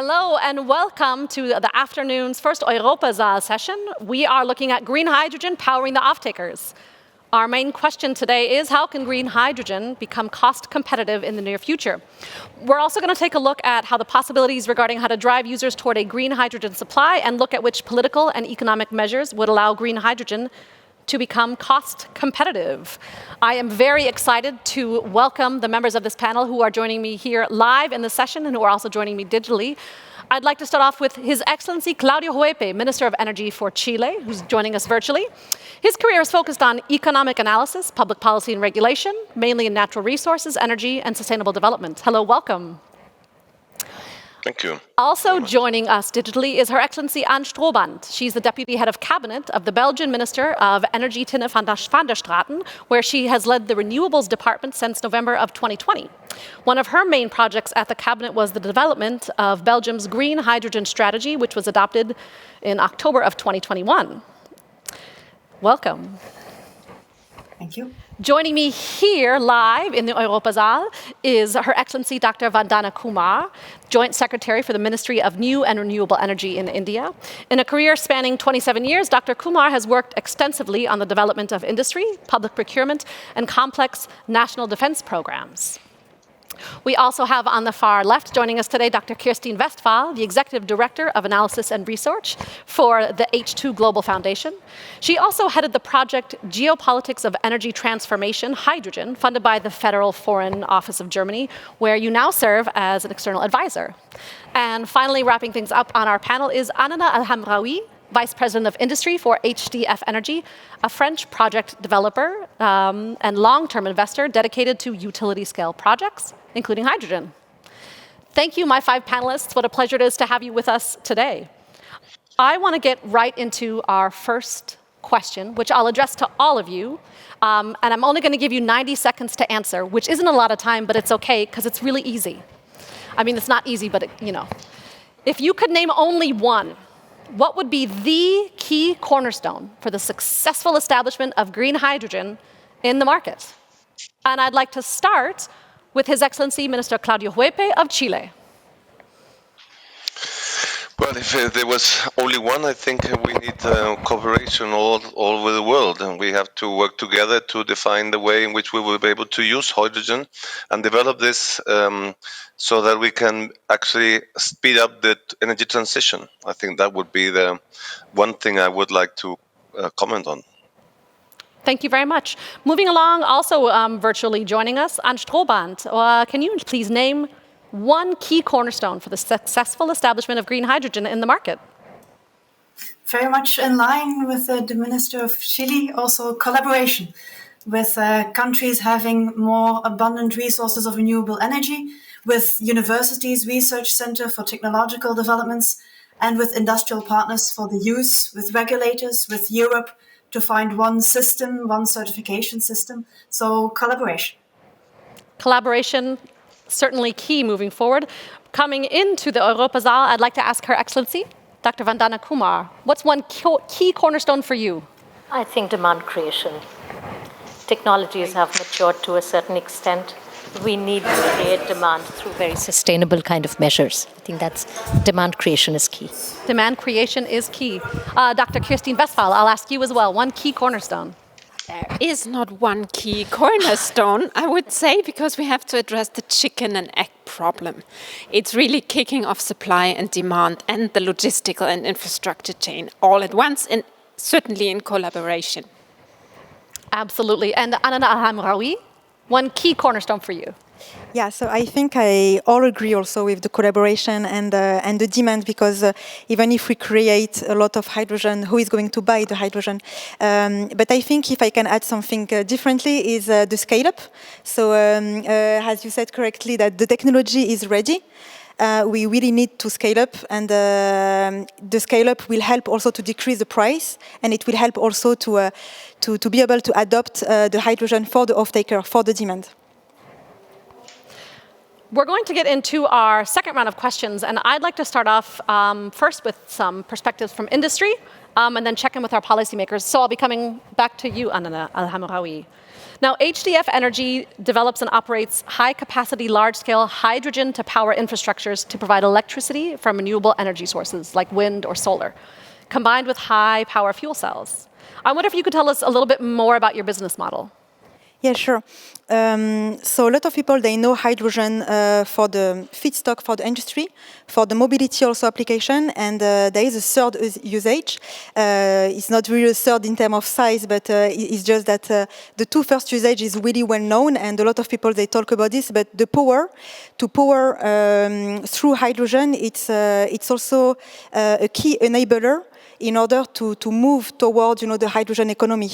Hello and welcome to the afternoon's first Europasaal session. We are looking at green hydrogen powering the off-takers. Our main question today is how can green hydrogen become cost competitive in the near future? We're also going to take a look at how the possibilities regarding how to drive users toward a green hydrogen supply and look at which political and economic measures would allow green hydrogen to become cost competitive. I am very excited to welcome the members of this panel who are joining me here live in the session and who are also joining me digitally. I'd like to start off with His Excellency Claudio Huepe, Minister of Energy for Chile, who's joining us virtually. His career is focused on economic analysis, public policy and regulation, mainly in natural resources, energy, and sustainable development. Hello, welcome. Thank you. Also joining us digitally is Her Excellency Anne Stroobant. She's the Deputy Head of Cabinet of the Belgian Minister of Energy, Tinne van der Straten, where she has led the Renewables Department since November of 2020. One of her main projects at the Cabinet was the development of Belgium's green hydrogen strategy, which was adopted in October of 2021. Welcome. Thank you. Joining me here live in the Europasaal is Her Excellency Dr. Vandana Kumar, Joint Secretary for the Ministry of New and Renewable Energy in India. In a career spanning 27 years, Dr. Kumar has worked extensively on the development of industry, public procurement, and complex national defense programs. We also have on the far left joining us today Dr. Kirstien Westphal, the Executive Director of Analysis and Research for the H2 Global Foundation. She also headed the project Geopolitics of Energy Transformation, Hydrogen, funded by the Federal Foreign Office of Germany, where you now serve as an external advisor. And finally, wrapping things up on our panel is Anana Alhamraoui, Vice President of Industry for HDF Energy, a French project developer and long-term investor dedicated to utility-scale projects, including hydrogen. Thank you, my 5 panelists. What a pleasure it is to have you with us today. I want to get right into our first question, which I'll address to all of you. And I'm only going to give you 90 seconds to answer, which isn't a lot of time, but it's okay, because it's really easy. I mean, it's not easy, but If you could name only one, what would be the key cornerstone for the successful establishment of green hydrogen in the market? And I'd like to start with His Excellency Minister Claudio Huepe of Chile. Well, if there was only one, I think we need cooperation all over the world, and we have to work together to define the way in which we will be able to use hydrogen and develop this so that we can actually speed up the energy transition. I think that would be the one thing I would like to comment on. Thank you very much. Moving along, also virtually joining us, Anne Stroobant. Can you please name one key cornerstone for the successful establishment of green hydrogen in the market? Very much in line with the Minister of Chile, also collaboration with countries having more abundant resources of renewable energy, with universities, research center for technological developments, and with industrial partners for the use, with regulators, with Europe, to find one system, one certification system. So collaboration. Collaboration, certainly key moving forward. Coming into the Europasaal, I'd like to ask Her Excellency, Dr. Vandana Kumar, what's one key cornerstone for you? I think demand creation. Technologies have matured to a certain extent. We need to create demand through very sustainable kind of measures. I think that's demand creation is key. Demand creation is key. Dr. Kirstien Westphal, I'll ask you as well. One key cornerstone. There is not one key cornerstone, I would say, because we have to address the chicken and egg problem. It's really kicking off supply and demand and the logistical and infrastructure chain all at once, and certainly in collaboration. Absolutely. And Anana Alhamraoui, one key cornerstone for you. Yeah, so I think I all agree also with the collaboration and the demand, because even if we create a lot of hydrogen, who is going to buy the hydrogen? But I think if I can add something differently is the scale-up. So as you said correctly, that the technology is ready. We really need to scale up, and the scale-up will help also to decrease the price, and it will help also to be able to adopt the hydrogen for the off-taker, for the demand. We're going to get into our second round of questions, and I'd like to start off first with some perspectives from industry, and then check in with our policymakers. So I'll be coming back to you, Anana Alhamraoui. Now, HDF Energy develops and operates high-capacity, large-scale hydrogen to power infrastructures to provide electricity from renewable energy sources like wind or solar, combined with high-power fuel cells. I wonder if you could tell us a little bit more about your business model. Yeah, sure. So a lot of people, they know hydrogen for the feedstock for the industry, for the mobility also application, and there is a third usage. It's not really a third in terms of size, but it's just that the two first usage is really well known, and a lot of people, they talk about this, but the power, to power through hydrogen, it's also a key enabler in order to move towards, the hydrogen economy.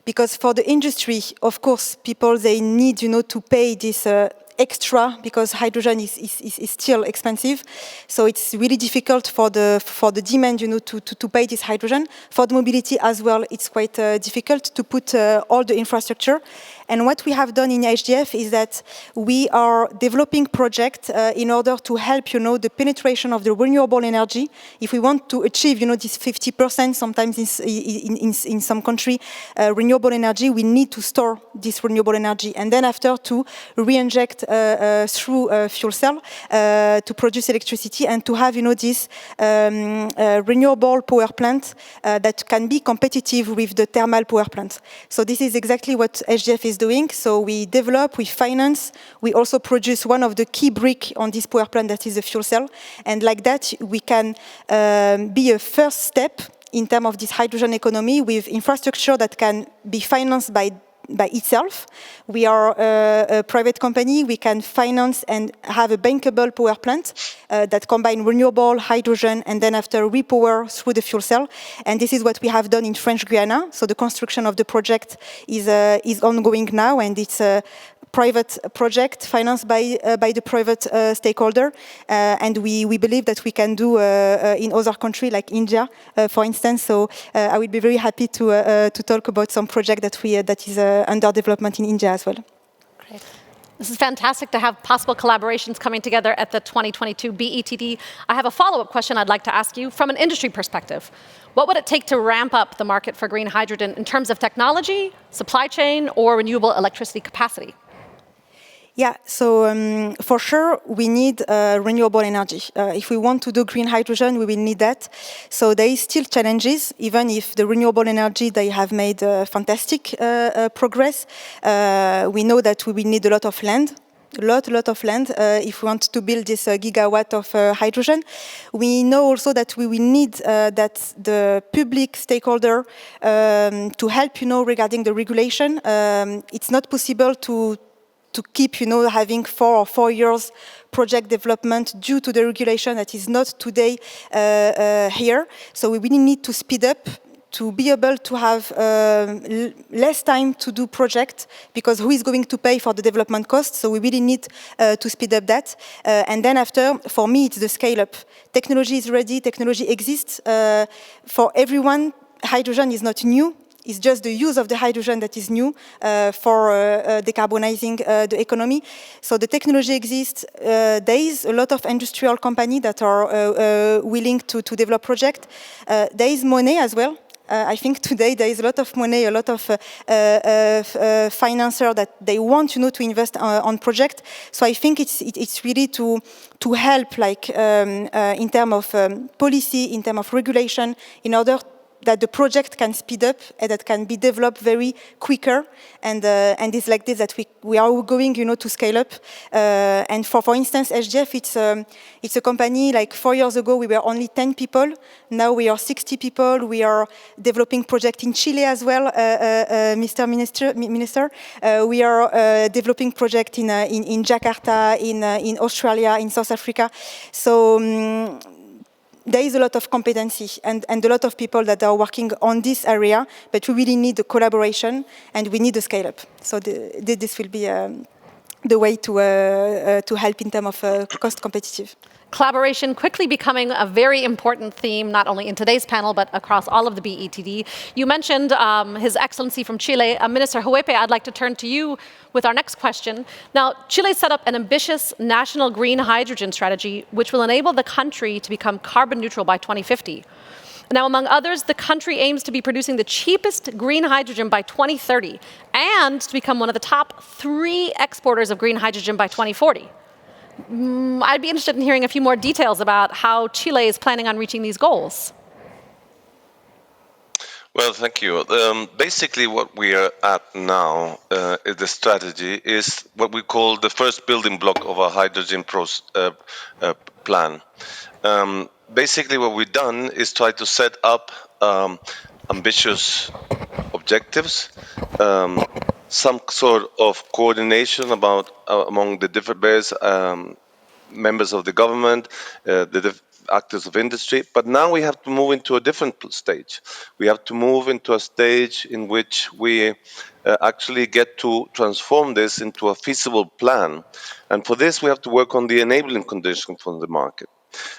Because for the industry, of course, people, they need, to pay this extra because hydrogen is still expensive. So it's really difficult for the demand, to pay this hydrogen. For the mobility as well, it's quite difficult to put all the infrastructure. And what we have done in HDF is that we are developing projects in order to help, the penetration of the renewable energy. If we want to achieve, this 50%, sometimes in some country, renewable energy, we need to store this renewable energy. And then after to re-inject through a fuel cell to produce electricity and to have, this renewable power plant that can be competitive with the thermal power plant. So this is exactly what HDF is doing. So we develop, we finance, we also produce one of the key bricks on this power plant, that is the fuel cell. And like that, we can be a first step in terms of this hydrogen economy with infrastructure that can be financed by itself. We are a private company. We can finance and have a bankable power plant that combine renewable, hydrogen, and then after repower through the fuel cell. And this is what we have done in French Guiana. So the construction of the project is ongoing now, and it's a private project financed by the private stakeholder. And we believe that we can do in other countries like India, for instance. So I will be very happy to talk about some project that is under development in India as well. Great. This is fantastic to have possible collaborations coming together at the 2022 BETD. I have a follow-up question I'd like to ask you from an industry perspective. What would it take to ramp up the market for green hydrogen in terms of technology, supply chain, or renewable electricity capacity? Yeah, so for sure we need renewable energy. If we want to do green hydrogen, we will need that. So there is still challenges, even if the renewable energy, they have made fantastic progress. We know that we will need a lot of land. A lot of land if we want to build this gigawatt of hydrogen. We know also that we will need that the public stakeholder to help, regarding the regulation. It's not possible to keep, having 4 or 4 years project development due to the regulation that is not today here. So we really need to speed up to be able to have less time to do project, because who is going to pay for the development costs? So we really need to speed up that. And then after, for me, it's the scale up. Technology is ready, technology exists. For everyone, hydrogen is not new. It's just the use of the hydrogen that is new for decarbonizing the economy. So the technology exists. There is a lot of industrial companies that are willing to develop projects. There is money as well. I think today there is a lot of money, a lot of financiers that they want, to invest on project. So I think it's really to help, like in terms of policy, in terms of regulation, in order that the project can speed up and that can be developed very quicker, and it's like this that we are going, to scale up. And for instance, HDF, it's a company. Like 4 years ago, we were only 10 people. Now we are 60 people. We are developing project in Chile as well, Mr. Minister. We are developing project in Jakarta, in Australia, in South Africa. So. There is a lot of competency and a lot of people that are working on this area, but we really need the collaboration and we need the scale up. So this will be the way to help in terms of cost competitive. Collaboration quickly becoming a very important theme, not only in today's panel, but across all of the BETD. You mentioned His Excellency from Chile. Minister Huepe, I'd like to turn to you with our next question. Now, Chile set up an ambitious national green hydrogen strategy, which will enable the country to become carbon neutral by 2050. Now, among others, the country aims to be producing the cheapest green hydrogen by 2030 and to become one of the top 3 exporters of green hydrogen by 2040. I'd be interested in hearing a few more details about how Chile is planning on reaching these goals. Well, thank you. Basically, what we are at now, the strategy, is what we call the first building block of a hydrogen plan. Basically, what we've done is try to set up ambitious objectives, some sort of coordination among the different various members of the government, the actors of industry. But now we have to move into a different stage. We have to move into a stage in which we actually get to transform this into a feasible plan. And for this, we have to work on the enabling condition from the market.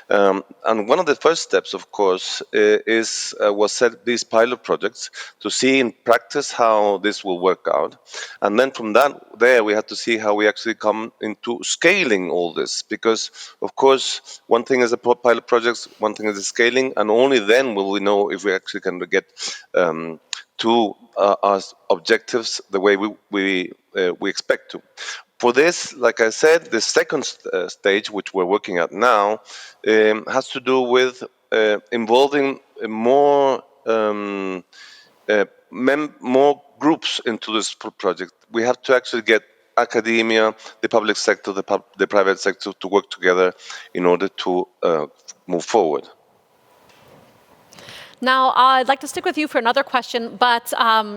And one of the first steps, of course, was set these pilot projects to see in practice how this will work out. And then from there, we have to see how we actually come into scaling all this. Because, of course, one thing is the pilot projects, one thing is the scaling, and only then will we know if we actually can get to our objectives the way we expect to. For this, like I said, the second stage, which we're working at now, has to do with involving more groups into this project. We have to actually get academia, the public sector, the private sector to work together in order to move forward. Now, I'd like to stick with you for another question, but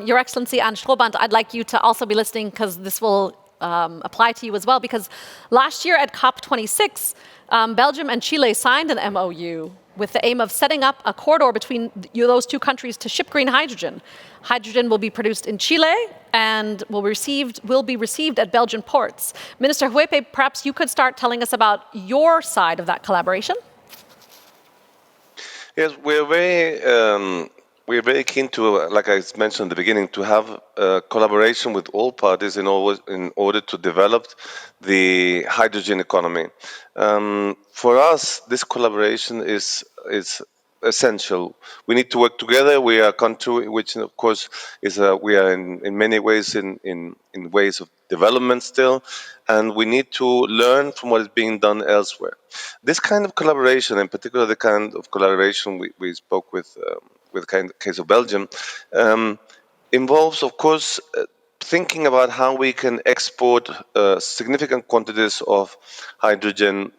Your Excellency Anne Strohbant, I'd like you to also be listening because this will apply to you as well, because last year at COP26, Belgium and Chile signed an MOU with the aim of setting up a corridor between those 2 countries to ship green hydrogen. Hydrogen will be produced in Chile and will be received at Belgian ports. Minister Huepe, perhaps you could start telling us about your side of that collaboration. Yes, we're very keen to, like I mentioned in the beginning, to have collaboration with all parties in order to develop the hydrogen economy. For us, this collaboration is essential. We need to work together. We are a country which, of course, we are in many ways in ways of development still, and we need to learn from what is being done elsewhere. This kind of collaboration, in particular the kind of collaboration we spoke with the case of Belgium, involves, of course, thinking about how we can export significant quantities of hydrogen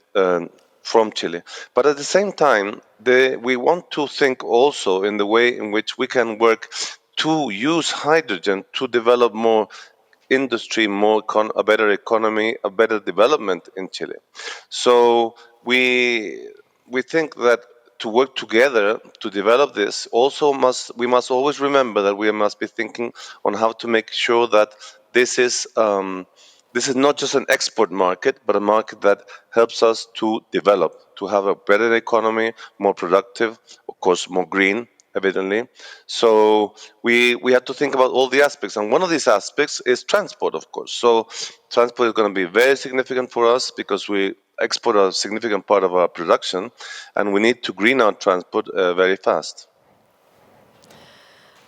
from Chile. But at the same time, we want to think also in the way in which we can work to use hydrogen to develop more industry, a better economy, a better development in Chile. So we think that to work together to develop this, we must always remember that we must be thinking on how to make sure that this is not just an export market, but a market that helps us to develop, to have a better economy, more productive, of course, more green, evidently. So we have to think about all the aspects, and one of these aspects is transport, of course. So transport is going to be very significant for us because we export a significant part of our production, and we need to green our transport very fast.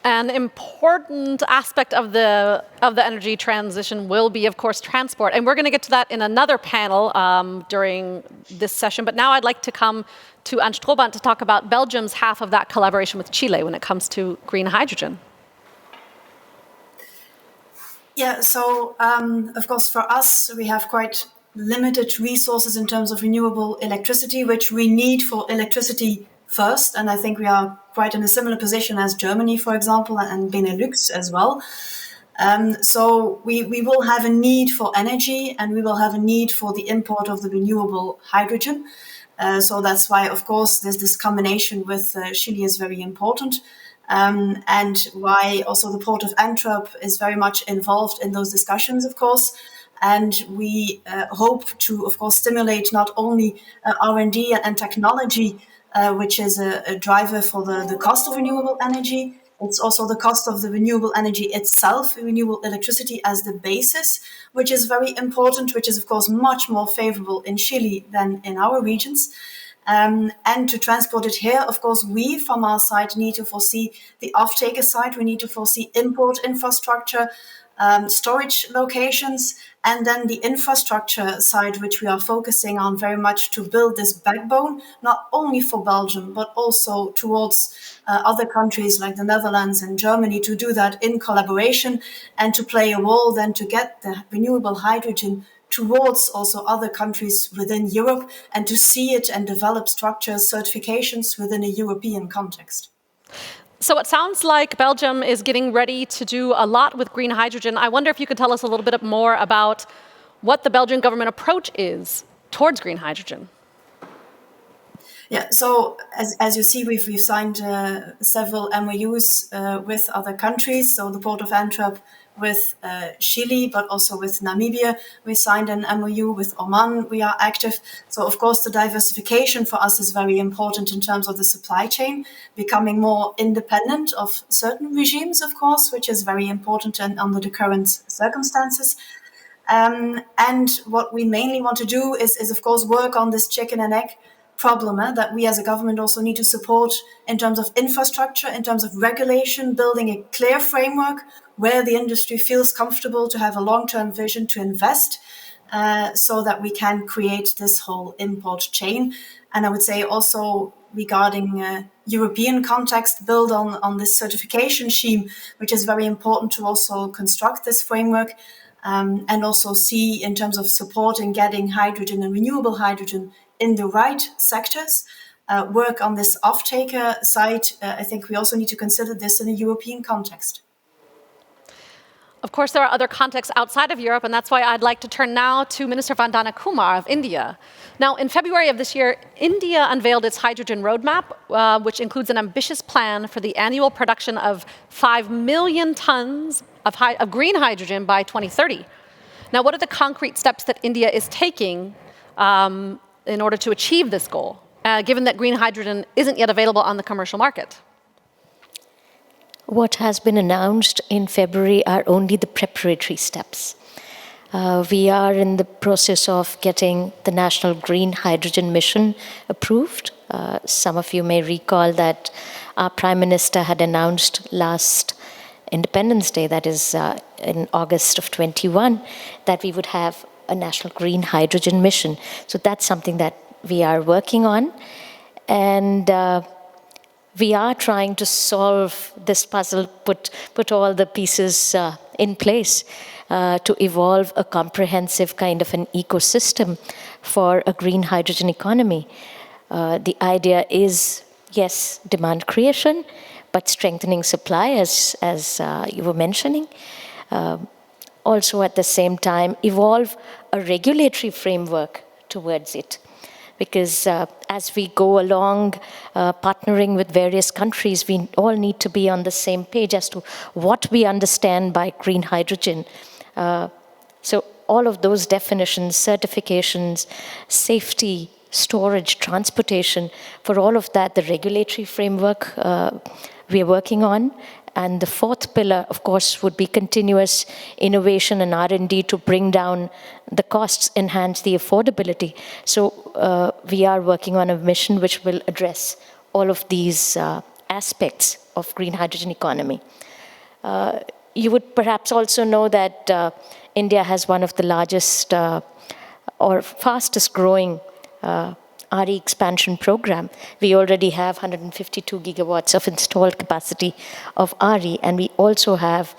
An important aspect of the energy transition will be, of course, transport. And we're going to get to that in another panel during this session. But now I'd like to come to Anne Strohbant to talk about Belgium's half of that collaboration with Chile when it comes to green hydrogen. Yeah, so of course for us, we have quite limited resources in terms of renewable electricity, which we need for electricity first. And I think we are quite in a similar position as Germany, for example, and Benelux as well. So we will have a need for energy, and we will have a need for the import of the renewable hydrogen. So that's why, of course, this combination with Chile is very important. And why also the Port of Antwerp is very much involved in those discussions, of course. And we hope to, of course, stimulate not only R&D and technology, which is a driver for the cost of renewable energy. It's also the cost of the renewable energy itself, renewable electricity as the basis, which is very important, which is, of course, much more favorable in Chile than in our regions. and to transport it here. Of course, we from our side need to foresee the off-taker side. We need to foresee import infrastructure, storage locations, and then the infrastructure side, which we are focusing on very much to build this backbone, not only for Belgium, but also towards other countries like the Netherlands and Germany, to do that in collaboration and to play a role then to get the renewable hydrogen towards also other countries within Europe and to see it and develop structures, certifications within a European context. So it sounds like Belgium is getting ready to do a lot with green hydrogen. I wonder if you could tell us a little bit more about what the Belgian government approach is towards green hydrogen. Yeah, so as you see, we've signed several MOUs with other countries. So the Port of Antwerp with Chile, but also with Namibia. We signed an MOU with Oman. We are active. So of course, the diversification for us is very important in terms of the supply chain, becoming more independent of certain regimes, of course, which is very important under the current circumstances. And what we mainly want to do is of course, work on this chicken and egg problem that we as a government also need to support in terms of infrastructure, in terms of regulation, building a clear framework where the industry feels comfortable to have a long-term vision to invest so that we can create this whole import chain. And I would say also regarding European context, build on this certification scheme, which is very important to also construct this framework and also see in terms of supporting getting hydrogen and renewable hydrogen in the right sectors, work on this off-taker side. I think we also need to consider this in a European context. Of course, there are other contexts outside of Europe, and that's why I'd like to turn now to Minister Vandana Kumar of India. Now, in February of this year, India unveiled its hydrogen roadmap, which includes an ambitious plan for the annual production of 5 million tons of green hydrogen by 2030. Now, what are the concrete steps that India is taking in order to achieve this goal, given that green hydrogen isn't yet available on the commercial market? What has been announced in February are only the preparatory steps. We are in the process of getting the National Green Hydrogen Mission approved. Some of you may recall that our Prime Minister had announced last Independence Day, that is in August of 21, that we would have a National Green Hydrogen Mission. So that's something that we are working on. And we are trying to solve this puzzle, put all the pieces in place to evolve a comprehensive kind of an ecosystem for a green hydrogen economy. The idea is, yes, demand creation, but strengthening supply, as you were mentioning. Also, at the same time, evolve a regulatory framework towards it. Because as we go along, partnering with various countries, we all need to be on the same page as to what we understand by green hydrogen. So all of those definitions, certifications, safety, storage, transportation, for all of that, the regulatory framework we are working on. And the fourth pillar, of course, would be continuous innovation and R&D to bring down the costs, enhance the affordability. So we are working on a mission which will address all of these aspects of green hydrogen economy. You would perhaps also know that India has one of the largest or fastest growing RE expansion program. We already have 152 gigawatts of installed capacity of RE, and we also have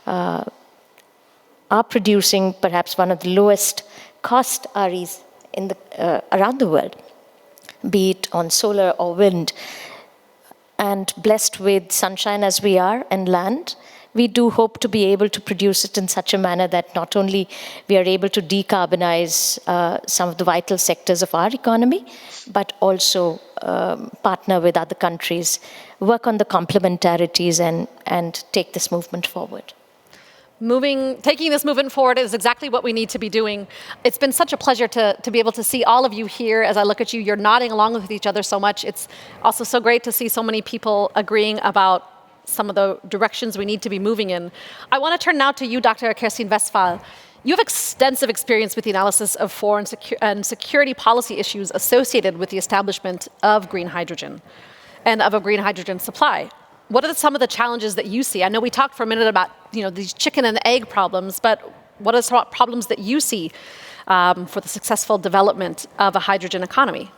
are producing perhaps one of the lowest cost REs in the around the world, be it on solar or wind. And blessed with sunshine as we are and land, we do hope to be able to produce it in such a manner that not only we are able to decarbonize some of the vital sectors of our economy, but also partner with other countries, work on the complementarities and take this movement forward. Taking this movement forward is exactly what we need to be doing. It's been such a pleasure to be able to see all of you here. As I look at you, you're nodding along with each other so much. It's also so great to see so many people agreeing about some of the directions we need to be moving in. I want to turn now to you, Dr. Kerstin Westphal. You have extensive experience with the analysis of foreign and security policy issues associated with the establishment of green hydrogen and of a green hydrogen supply. What are some of the challenges that you see? I know we talked for a minute about these chicken and egg problems, but what are some problems that you see for the successful development of a hydrogen economy?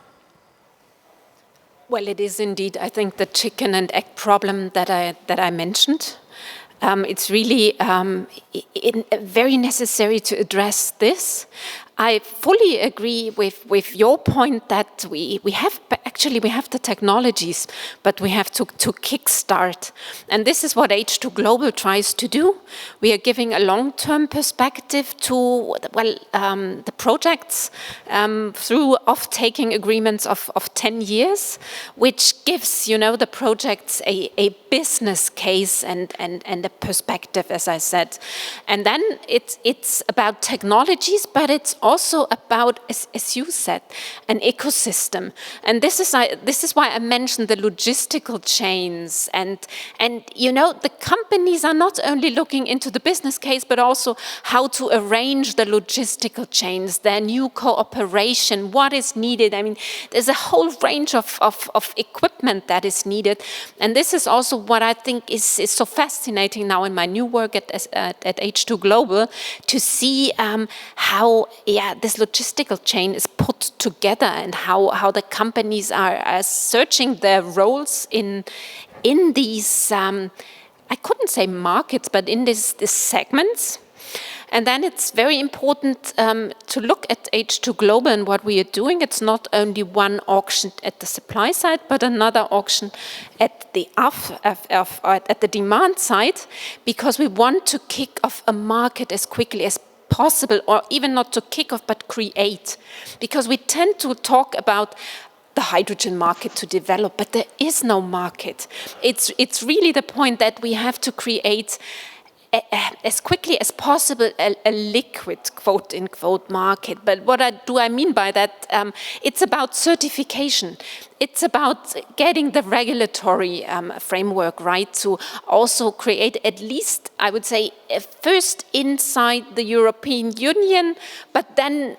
Well, it is indeed, I think, the chicken and egg problem that I mentioned. It's really very necessary to address this. I fully agree with your point that we have the technologies, but we have to kickstart. And this is what H2 Global tries to do. We are giving a long-term perspective to the projects through off-taking agreements of 10 years, which gives the projects a business case and a perspective, as I said. And then it's about technologies, but it's also about, as you said, an ecosystem. And this is why I mentioned the logistical chains. And the companies are not only looking into the business case, but also how to arrange the logistical chains, their new cooperation, what is needed. I mean, there's a whole range of equipment that is needed. And this is also what I think is so fascinating now in my new work at H2 Global, to see how this logistical chain is put together and how the companies are searching their roles in these, I couldn't say markets, but in these segments. And then it's very important to look at H2 Global and what we are doing. It's not only one auction at the supply side, but another auction at the at the demand side, because we want to kick off a market as quickly as possible, or even not to kick off, but create. Because we tend to talk about the hydrogen market to develop, but there is no market. It's really the point that we have to create as quickly as possible a liquid, quote-unquote, market. But what do I mean by that? It's about certification. It's about getting the regulatory framework right to also create, at least, I would say, first inside the European Union, but then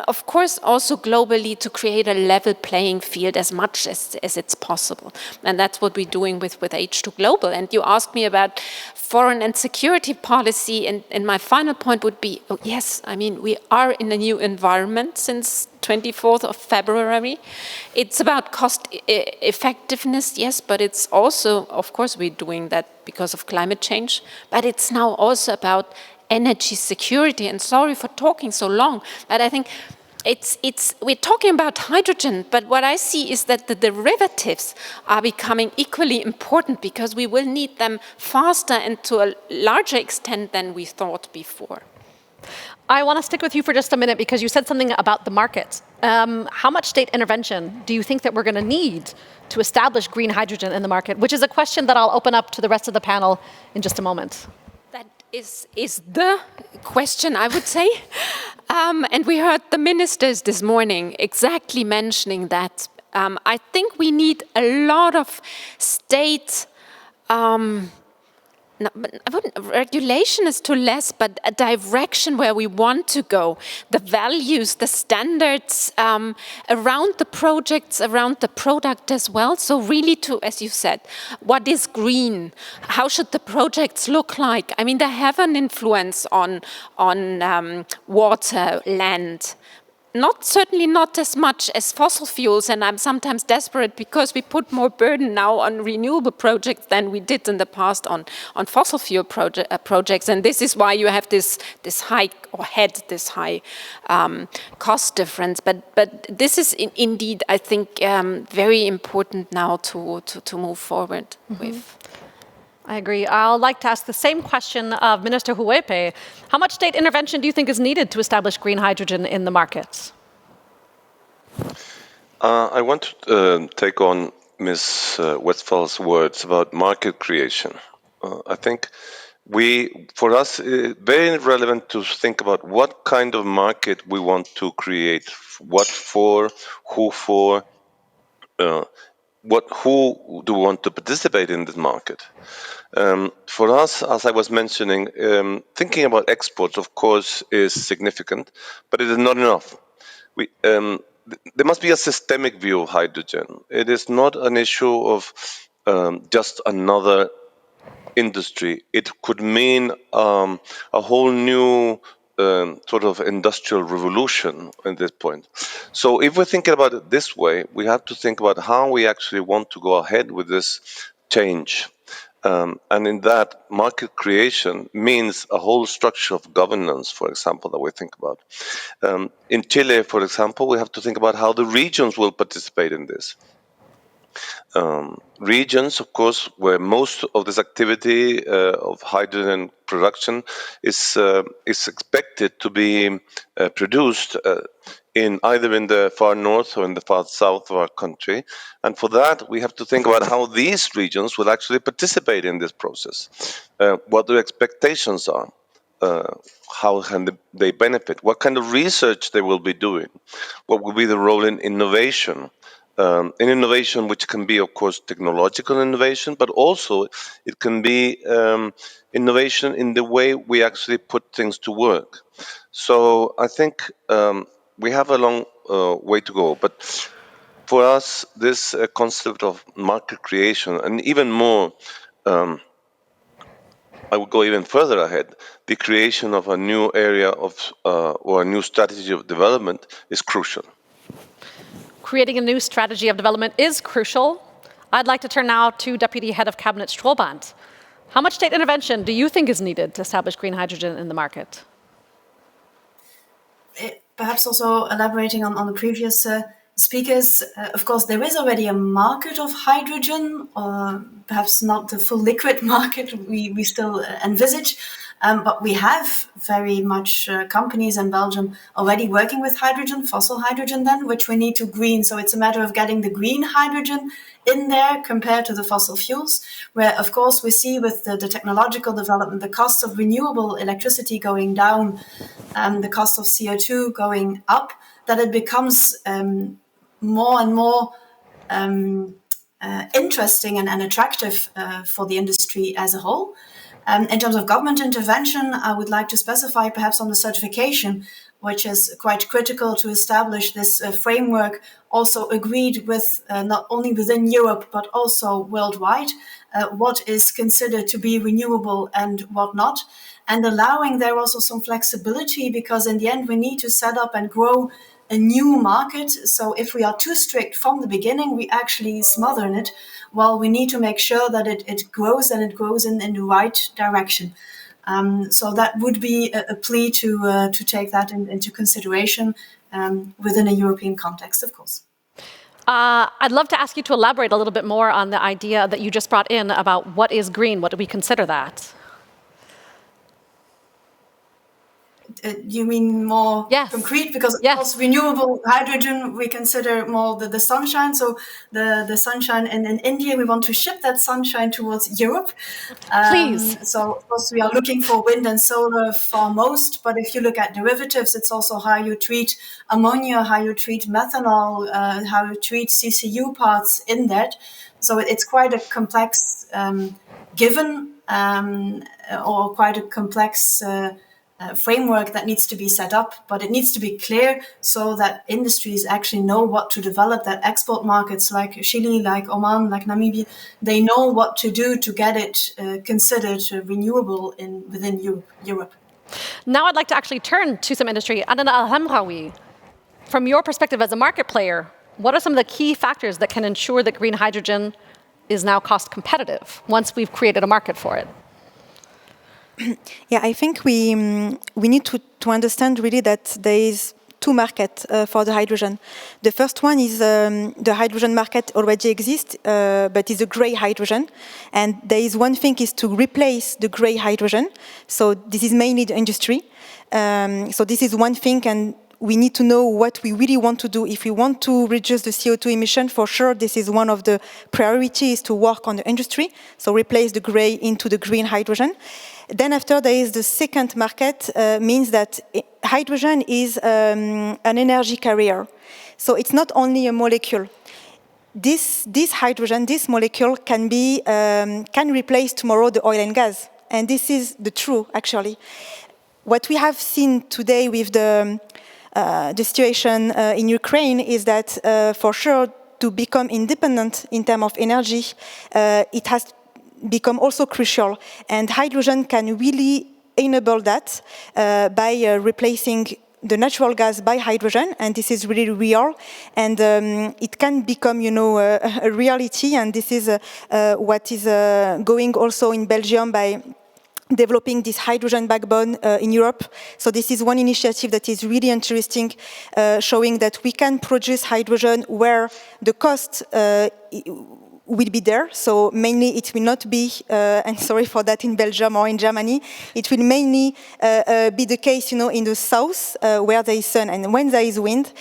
of course, also globally, to create a level playing field as much as it's possible. And that's what we're doing with H2 Global. And you asked me about foreign and security policy, and my final point would be, yes, I mean, we are in a new environment since 24th of February. It's about cost effectiveness, yes, but it's also, of course, we're doing that because of climate change, but it's now also about energy security. And sorry for talking so long, but I think we're talking about hydrogen, but what I see is that the derivatives are becoming equally important, because we will need them faster and to a larger extent than we thought before. I want to stick with you for just a minute, because you said something about the market. How much state intervention do you think that we're going to need to establish green hydrogen in the market? Which is a question that I'll open up to the rest of the panel in just a moment. That is the question, I would say. And we heard the ministers this morning exactly mentioning that. I think we need a lot of state regulation is too less, but a direction where we want to go, the values, the standards around the projects, around the product as well. So really to, as you said, what is green? How should the projects look like? I mean, they have an influence on water, land. Certainly not as much as fossil fuels, and I'm sometimes desperate because we put more burden now on renewable projects than we did in the past on fossil fuel projects, and this is why you have this high cost difference. But this is indeed, I think, very important now to move forward with. I agree. I'd like to ask the same question of Minister Huepe. How much state intervention do you think is needed to establish green hydrogen in the markets? I want to take on Ms. Westphal's words about market creation. I think for us, it's very relevant to think about what kind of market we want to create, what for, who for. who do we want to participate in this market? For us, as I was mentioning, thinking about exports, of course, is significant, but it is not enough. There must be a systemic view of hydrogen. It is not an issue of just another industry. It could mean a whole new sort of industrial revolution at this point. So if we're thinking about it this way, we have to think about how we actually want to go ahead with this change. And in that, market creation means a whole structure of governance, for example, that we think about. In Chile, for example, we have to think about how the regions will participate in this. Regions, of course, where most of this activity of hydrogen production is expected to be produced in either in the far north or in the far south of our country. And for that, we have to think about how these regions will actually participate in this process, what their expectations are, how can they benefit, what kind of research they will be doing, what will be the role in innovation. In innovation, which can be, of course, technological innovation, but also it can be innovation in the way we actually put things to work. So I think we have a long way to go. But for us, this concept of market creation, and even more, I would go even further ahead, the creation of a new area of or a new strategy of development is crucial. Creating a new strategy of development is crucial. I'd like to turn now to Deputy Head of Cabinet Strohbant. How much state intervention do you think is needed to establish green hydrogen in the market? Perhaps also elaborating on the previous speakers, of course, there is already a market of hydrogen, or perhaps not the full liquid market we still envisage. But we have very much companies in Belgium already working with hydrogen, fossil hydrogen then, which we need to green. So it's a matter of getting the green hydrogen in there compared to the fossil fuels, where, of course, we see with the technological development, the cost of renewable electricity going down, the cost of CO2 going up, that it becomes more and more interesting and attractive for the industry as a whole. In terms of government intervention, I would like to specify perhaps on the certification, which is quite critical to establish this framework, also agreed with not only within Europe, but also worldwide, what is considered to be renewable and what not, and allowing there also some flexibility, because in the end we need to set up and grow a new market. So if we are too strict from the beginning, we actually smother it. Well, we need to make sure that it grows and it grows in the right direction. So that would be a plea to take that into consideration within a European context, of course. I'd love to ask you to elaborate a little bit more on the idea that you just brought in about what is green. What do we consider that? You mean more concrete? Because of course, renewable hydrogen, we consider more the sunshine. So the sunshine in India, we want to ship that sunshine towards Europe. Please. So of course, we are looking for wind and solar foremost. But if you look at derivatives, it's also how you treat ammonia, how you treat methanol, how you treat CCU parts in that. So it's quite a complex given or quite a complex framework that needs to be set up, but it needs to be clear so that industries actually know what to develop, that export markets like Chile, like Oman, like Namibia, they know what to do to get it considered renewable within Europe. Now I'd like to actually turn to some industry. Adnan Al-Hamraoui, from your perspective as a market player, what are some of the key factors that can ensure that green hydrogen is now cost competitive once we've created a market for it? Yeah, I think we need to understand really that there is two markets for the hydrogen. The first one is the hydrogen market already exists, but it's a grey hydrogen. And there is one thing is to replace the grey hydrogen. So this is mainly the industry. So this is one thing, and we need to know what we really want to do. If we want to reduce the CO2 emission, for sure, this is one of the priorities to work on the industry. So replace the grey into the green hydrogen. Then after there is the second market, means that hydrogen is an energy carrier. So it's not only a molecule. this hydrogen, this molecule can replace tomorrow the oil and gas. And this is the truth, actually. What we have seen today with the situation in Ukraine is that for sure to become independent in terms of energy, it has become also crucial. And hydrogen can really enable that by replacing the natural gas by hydrogen, and this is really real, and it can become, a reality, and this is what is going also in Belgium by developing this hydrogen backbone in Europe. So this is one initiative that is really interesting, showing that we can produce hydrogen where the cost will be there. So mainly it will not be, and sorry for that, in Belgium or in Germany, it will mainly be the case, in the south where there is sun and when there is wind.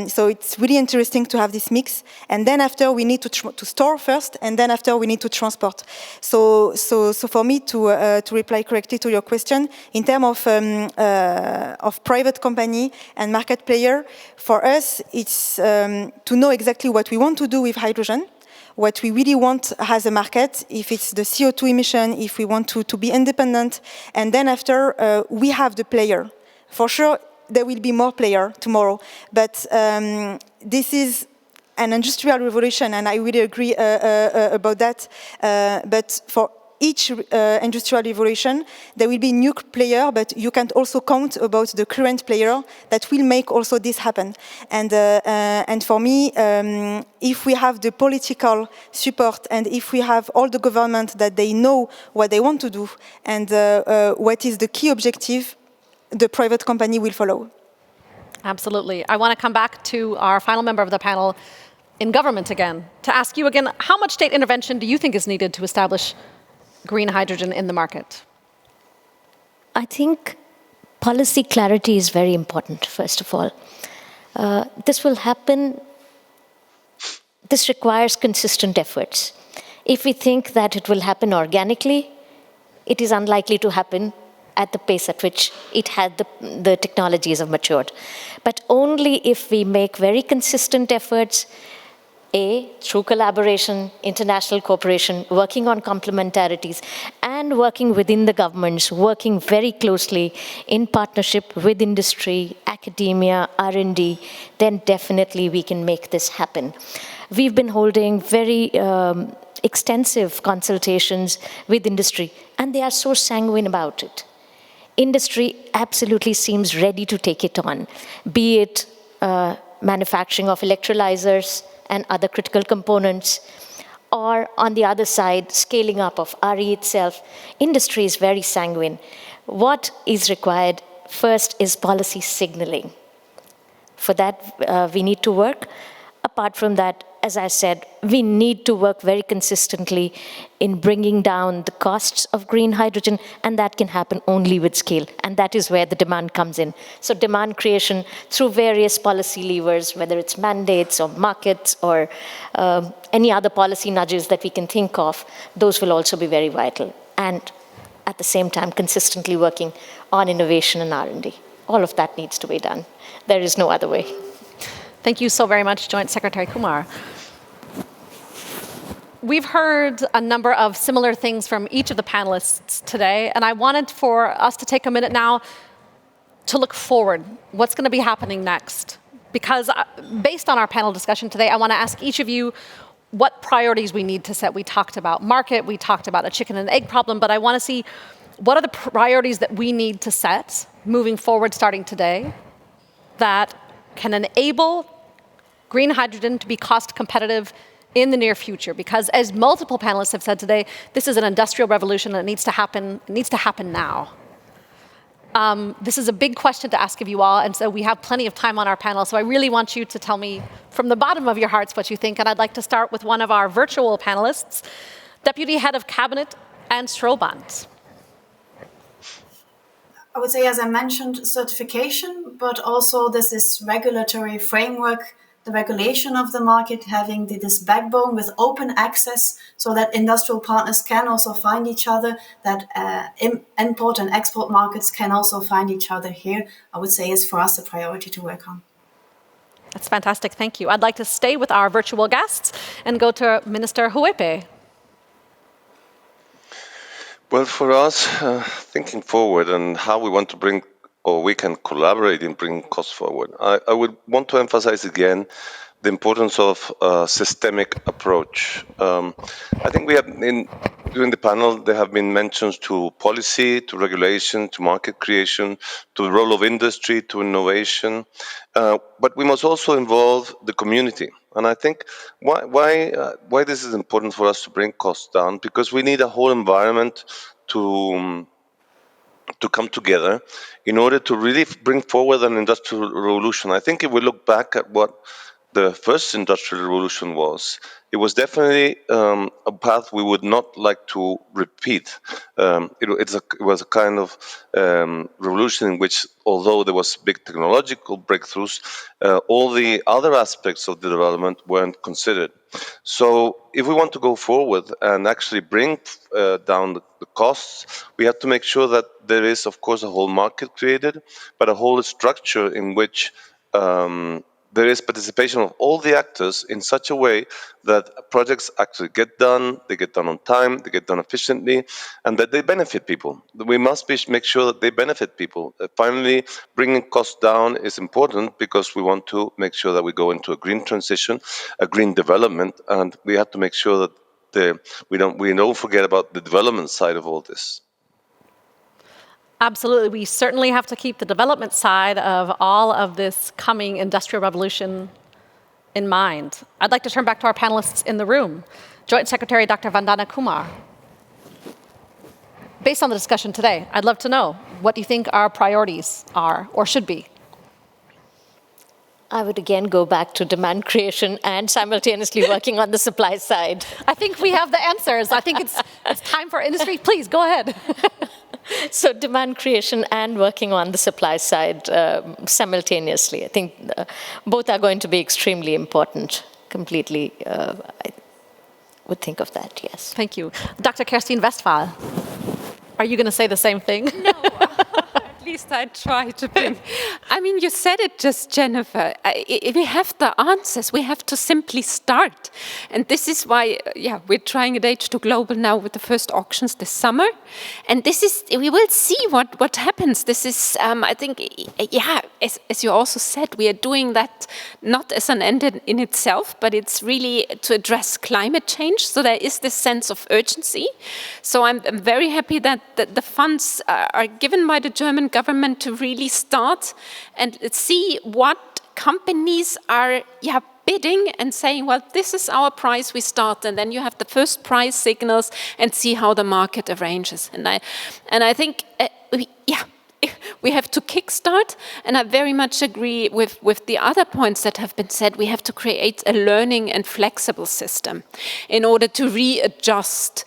So it's really interesting to have this mix. And then after we need to store first, and then after we need to transport. So for me to reply correctly to your question, in terms of private company and market player, for us it's to know exactly what we want to do with hydrogen. What we really want as a market, if it's the CO2 emission, if we want to be independent, and then after we have the player. For sure, there will be more player tomorrow, but this is an industrial revolution, and I really agree about that. But for each industrial revolution, there will be new player, but you can also count about the current player that will make also this happen. And for me, if we have the political support and if we have all the government that they know what they want to do and what is the key objective, the private company will follow. Absolutely. I want to come back to our final member of the panel in government again, to ask you again, how much state intervention do you think is needed to establish green hydrogen in the market? I think policy clarity is very important, first of all. This will happen, this requires consistent efforts. If we think that it will happen organically, it is unlikely to happen at the pace at which the technologies have matured. But only if we make very consistent efforts, through collaboration, international cooperation, working on complementarities, and working within the governments, working very closely in partnership with industry, academia, R&D, then definitely we can make this happen. We've been holding very extensive consultations with industry, and they are so sanguine about it. Industry absolutely seems ready to take it on, be it manufacturing of electrolyzers and other critical components, or on the other side, scaling up of RE itself. Industry is very sanguine. What is required first is policy signaling. For that, we need to work. Apart from that, as I said, we need to work very consistently in bringing down the costs of green hydrogen, and that can happen only with scale, and that is where the demand comes in. So demand creation through various policy levers, whether it's mandates or markets or any other policy nudges that we can think of, those will also be very vital. And at the same time, consistently working on innovation and R&D. All of that needs to be done. There is no other way. Thank you so very much, Joint Secretary Kumar. We've heard a number of similar things from each of the panelists today, and I wanted for us to take a minute now to look forward. What's going to be happening next? Because based on our panel discussion today, I want to ask each of you what priorities we need to set. We talked about market, we talked about a chicken and egg problem, but I want to see what are the priorities that we need to set moving forward starting today that can enable green hydrogen to be cost competitive in the near future. Because as multiple panelists have said today, this is an industrial revolution and it needs to happen now. This is a big question to ask of you all, and so we have plenty of time on our panel, so I really want you to tell me from the bottom of your hearts what you think, and I'd like to start with one of our virtual panelists, Deputy Head of Cabinet, Anne Strohbant. I would say, as I mentioned, certification, but also this regulatory framework, the regulation of the market, having this backbone with open access so that industrial partners can also find each other, that import and export markets can also find each other here, I would say is for us a priority to work on. That's fantastic, thank you. I'd like to stay with our virtual guests and go to Minister Huepe. Well, for us, thinking forward and how we want to bring, or we can collaborate in bringing costs forward, I would want to emphasize again the importance of a systemic approach. I think we have, during the panel, there have been mentions to policy, to regulation, to market creation, to the role of industry, to innovation, but we must also involve the community. And I think why this is important for us to bring costs down, because we need a whole environment to come together in order to really bring forward an industrial revolution. I think if we look back at what the first industrial revolution was, it was definitely a path we would not like to repeat. It was a kind of revolution in which, although there was big technological breakthroughs, all the other aspects of the development weren't considered. So if we want to go forward and actually bring down the costs, we have to make sure that there is, of course, a whole market created, but a whole structure in which there is participation of all the actors in such a way that projects actually get done, they get done on time, they get done efficiently, and that they benefit people. We must make sure that they benefit people. Finally, bringing costs down is important because we want to make sure that we go into a green transition, a green development, and we have to make sure that we don't forget about the development side of all this. Absolutely. We certainly have to keep the development side of all of this coming industrial revolution in mind. I'd like to turn back to our panelists in the room. Joint Secretary Dr. Vandana Kumar. Based on the discussion today, I'd love to know, what do you think our priorities are or should be? I would again go back to demand creation and simultaneously working on the supply side. I think we have the answers. I think it's time for industry. Please, go ahead. So demand creation and working on the supply side simultaneously. I think both are going to be extremely important. Completely, I would think of that, yes. Thank you. Dr. Kerstin Westphal, are you going to say the same thing? No. At least I try to be. I mean, you said it just, Jennifer. We have the answers. We have to simply start. And this is why, we're trying at H2 Global now with the first auctions this summer. And we will see what happens. This is, I think, as you also said, we are doing that not as an end in itself, but it's really to address climate change. So there is this sense of urgency. So I'm very happy that the funds are given by the German government to really start and see what companies are bidding and saying, well, this is our price, we start, and then you have the first price signals and see how the market arranges. And I think we have to kickstart, and I very much agree with the other points that have been said. We have to create a learning and flexible system in order to readjust.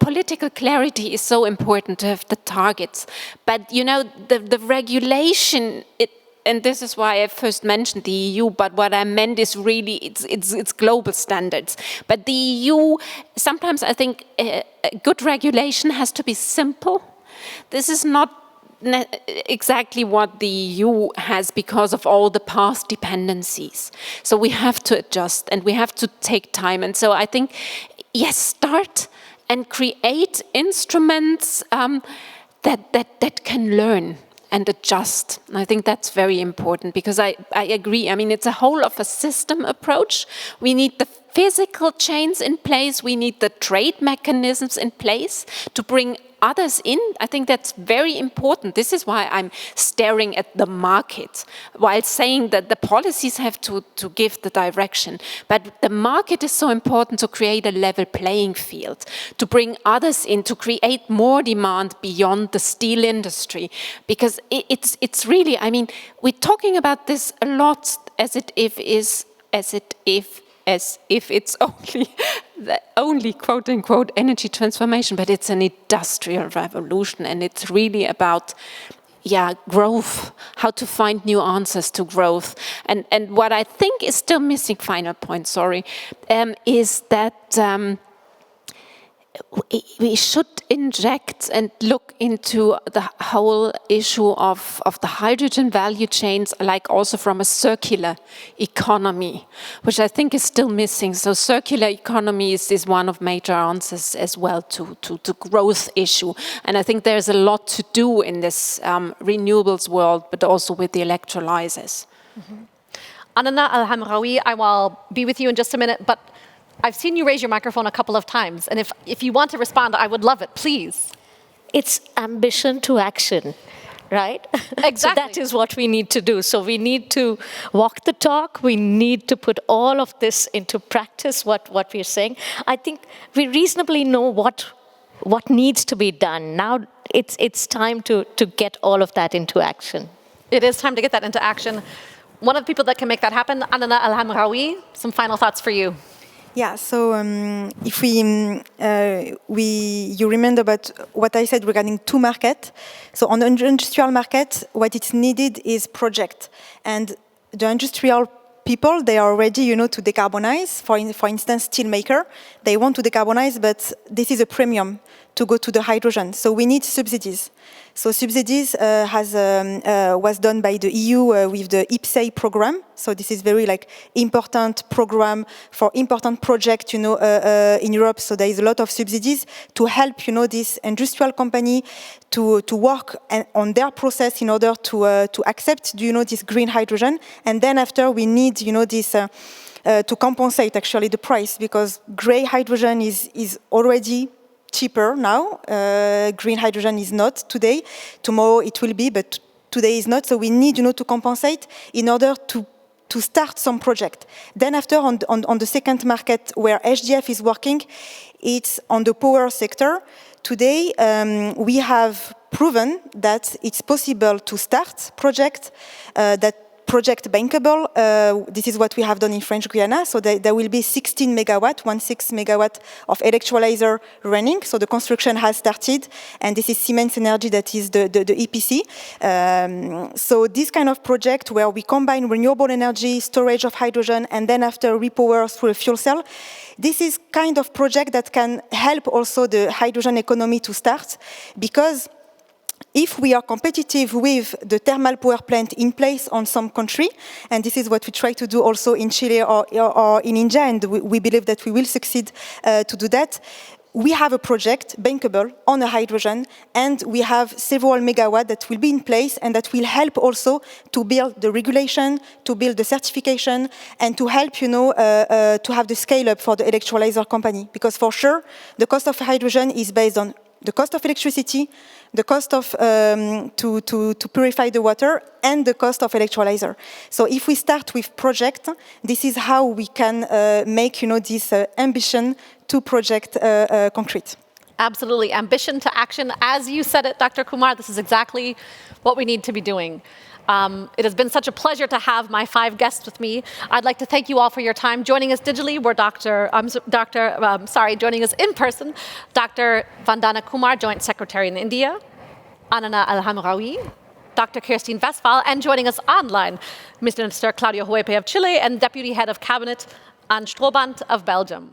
Political clarity is so important to have the targets, but the regulation. And this is why I first mentioned the EU, but what I meant is really it's global standards. But the EU, sometimes I think a good regulation has to be simple. This is not exactly what the EU has because of all the past dependencies. So we have to adjust and we have to take time. And so I think, yes, start and create instruments that can learn and adjust. And I think that's very important because I agree. I mean, it's a whole of a system approach. We need the physical chains in place. We need the trade mechanisms in place to bring others in. I think that's very important. This is why I'm staring at the market while saying that the policies have to give the direction. But the market is so important to create a level playing field, to bring others in, to create more demand beyond the steel industry. Because it's really, I mean, we're talking about this a lot as if it's only quote unquote energy transformation, but it's an industrial revolution, and it's really about growth, how to find new answers to growth. And what I think is still missing, final point, is that we should inject and look into the whole issue of the hydrogen value chains, like also from a circular economy, which I think is still missing. So circular economy is one of major answers as well to the growth issue. And I think there's a lot to do in this renewables world, but also with the electrolyzers. Mm-hmm. Anana Al-Hamraoui, I will be with you in just a minute, but I've seen you raise your microphone a couple of times, and if you want to respond, I would love it, please. It's ambition to action, right? Exactly. So that is what we need to do. So we need to walk the talk. We need to put all of this into practice, what we're saying. I think we reasonably know what needs to be done. Now it's time to get all of that into action. It is time to get that into action. One of the people that can make that happen, Anana Al-Hamraoui, some final thoughts for you. Yeah, so if you remember about what I said regarding two markets. So on the industrial market, what is needed is project. And the industrial people, they are ready, to decarbonize. For instance, steel maker, they want to decarbonize, but this is a premium to go to the hydrogen. So we need subsidies. So subsidies was done by the EU with the IPCEI program. So this is very important program for important project, in Europe. So there is a lot of subsidies to help, this industrial company to work on their process in order to accept, this green hydrogen. And then after we need, this to compensate actually the price, because gray hydrogen is already cheaper now. Green hydrogen is not today. Tomorrow it will be, but today is not. So we need, to compensate in order to start some project. Then after on the second market where HDF is working, it's on the power sector. Today we have proven that it's possible to start project project bankable. This is what we have done in French Guiana. So there will be 16 megawatt of electrolyzer running. So the construction has started, and this is Siemens Energy that is the EPC. So this kind of project where we combine renewable energy, storage of hydrogen, and then after repower through a fuel cell, this is kind of project that can help also the hydrogen economy to start, because if we are competitive with the thermal power plant in place on some country, and this is what we try to do also in Chile or in India, and we believe that we will succeed to do that, we have a project bankable on a hydrogen, and we have several megawatts that will be in place and that will help also to build the regulation, to build the certification, and to help, to have the scale up for the electrolyzer company. Because for sure, the cost of hydrogen is based on the cost of electricity, the cost of to purify the water, and the cost of electrolyzer. So if we start with project, this is how we can make this ambition to project concrete. Absolutely, ambition to action. As you said it, Dr. Kumar, this is exactly what we need to be doing. It has been such a pleasure to have my 5 guests with me. I'd like to thank you all for your time. Joining us digitally were joining us in person, Dr. Vandana Kumar, Joint Secretary in India, Anana Al-Hamraoui, Dr. Kerstin Westphal, and joining us online, Minister Claudio Huepe of Chile and Deputy Head of Cabinet, Anne Strohband of Belgium.